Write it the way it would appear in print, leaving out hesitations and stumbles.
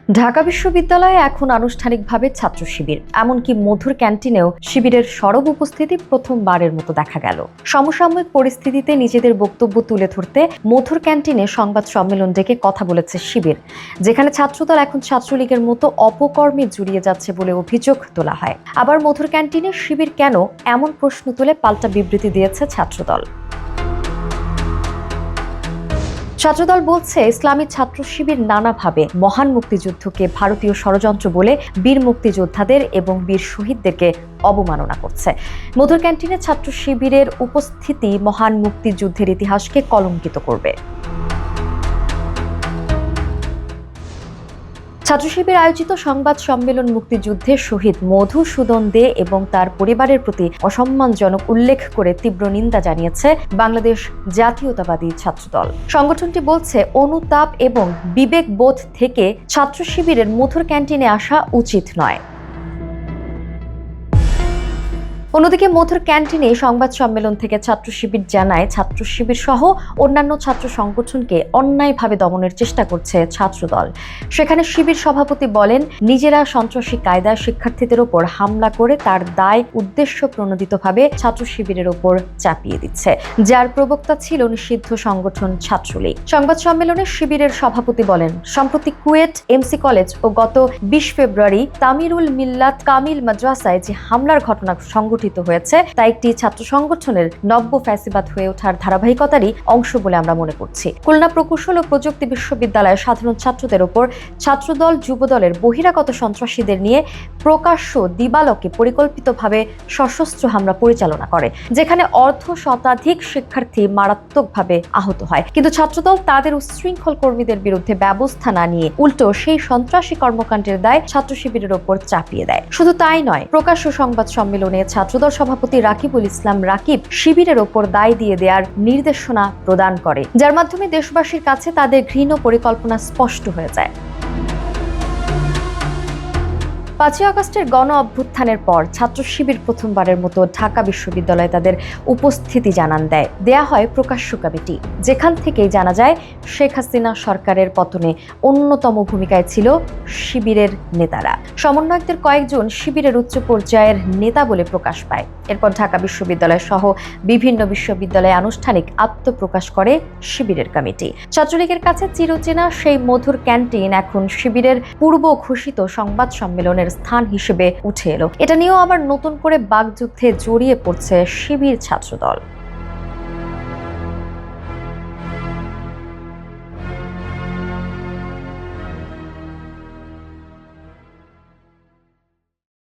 ঢাকা বিশ্ববিদ্যালয়ে এখন আনুষ্ঠানিকভাবে ছাত্র শিবির, এমনকি মধুর ক্যান্টিনেও শিবিরের সরব উপস্থিতি প্রথমবারের মতো দেখা গেল। সমসাময়িক পরিস্থিতিতে নিজেদের বক্তব্য তুলে ধরতে মধুর ক্যান্টিনে সংবাদ সম্মেলন ডেকে কথা বলেছে শিবির, যেখানে ছাত্রদল এখন ছাত্রলীগের মতো অপকর্মে জড়িয়ে যাচ্ছে বলে অভিযোগ তোলা হয়। আবার মধুর ক্যান্টিনে শিবির কেন, এমন প্রশ্ন তুলে পাল্টা বিবৃতি দিয়েছে ছাত্রদল। ছাত্রদল বলছে, ইসলামী ছাত্র শিবির নানাভাবে মহান মুক্তিযুদ্ধকে ভারতীয় ষড়যন্ত্র বলে বীর মুক্তিযোদ্ধাদের এবং বীর শহীদদেরকে অবমাননা করছে। মধুর ক্যান্টিনে ছাত্র শিবিরের উপস্থিতি মহান মুক্তিযুদ্ধের ইতিহাসকে কলঙ্কিত করবে। ছাত্র শিবির আয়োজিত সংবাদ সম্মেলন মুক্তিযুদ্ধে শহীদ মধুসূদন দে এবং তার পরিবারের প্রতি অসম্মানজনক উল্লেখ করে তীব্র নিন্দা জানিয়েছে বাংলাদেশ জাতীয়তাবাদী ছাত্রদল। সংগঠনটি বলছে, অনুতাপ এবং বিবেকবোধ থেকে ছাত্র শিবিরের মধুর ক্যান্টিনে আসা উচিত নয়। অন্যদিকে মধুর ক্যান্টিনে সংবাদ সম্মেলন থেকে ছাত্র শিবির জানায়, ছাত্র শিবির সহ অন্যান্য ছাত্র সংগঠনকে অন্যায়ভাবে দমনের চেষ্টা করছে ছাত্রদল। সেখানে শিবির সভাপতি বলেন, নিজেরা সন্ত্রাসী কায়দায় শিক্ষার্থীদের ওপর হামলা করে তার দায় উদ্দেশ্য প্রণোদিতভাবে ছাত্র শিবিরের ওপর চাপিয়ে দিচ্ছে, যার প্রবক্তা ছিল নিষিদ্ধ সংগঠন ছাত্রলীগ। সংবাদ সম্মেলনে শিবিরের সভাপতি বলেন, সম্প্রতি কুয়েট এমসি কলেজ ও গত 20 ফেব্রুয়ারি তামিরুল মিল্লাত কামিল মাদ্রাসায় যে হামলার ঘটনা সংঘটিত হয়েছে তা একটি ছাত্র সংগঠনের নব্য ফ্যাসিবাদ হয়ে ওঠার ধারাবাহিকতারই অংশ বলে আমরা মনে করছি। খুলনা প্রকৌশল ও প্রযুক্তি বিশ্ববিদ্যালয়ের সাধারণ ছাত্রদের ওপর ছাত্রদল যুবদলের বহিরাগত সন্ত্রাসীদের নিয়ে প্রকাশ্য দিবালোকে পরিকল্পিতভাবে সশস্ত্র হামলা পরিচালনা করে, যেখানে অর্ধ শতাধিক শিক্ষার্থী মারাত্মকভাবে আহত হয়। কিন্তু ছাত্রদল তাদের উচ্ছৃঙ্খল কর্মীদের বিরুদ্ধে ব্যবস্থা না নিয়ে উল্টো সেই সন্ত্রাসী কর্মকাণ্ডের দায় ছাত্র শিবিরের ওপর চাপিয়ে দেয়। শুধু তাই নয়, প্রকাশ্য সংবাদ সম্মেলনে ছাত্রদল সভাপতি রাকিবুল ইসলাম রাকিব শিবিরের ওপর দায় দিয়ে দেওয়ার নির্দেশনা প্রদান করে, যার মাধ্যমে দেশবাসীর কাছে তাদের ঘৃণ পরিকল্পনা স্পষ্ট হয়ে যায়। 5 আগস্টের গণ অভ্যুত্থানের পর ছাত্র শিবির প্রথমবারের মতো ঢাকা বিশ্ববিদ্যালয়ে তাদের উপস্থিতি জানান দেয়া হয় প্রকাশ্য কমিটি, যেখান থেকেই জানা যায় শেখ হাসিনা সরকারের পতনে অন্যতম ভূমিকায় ছিল শিবিরের নেতারা। সমন্বয়কদের কয়েকজন শিবিরের উচ্চ পর্যায়ের নেতা বলে প্রকাশ পায়। এরপর ঢাকা বিশ্ববিদ্যালয় সহ বিভিন্ন বিশ্ববিদ্যালয়ে আনুষ্ঠানিক আত্মপ্রকাশ করে শিবিরের কমিটি। ছাত্রলীগের কাছে চিরচেনা সেই মধুর ক্যান্টিন এখন শিবিরের পূর্ব ঘোষিত সংবাদ সম্মেলনের স্থান হিসেবে উঠে এলো। এটা নিয়েও আবার নতুন করে বাকযুদ্ধে জড়িয়ে পড়ছে শিবির ছাত্রদল।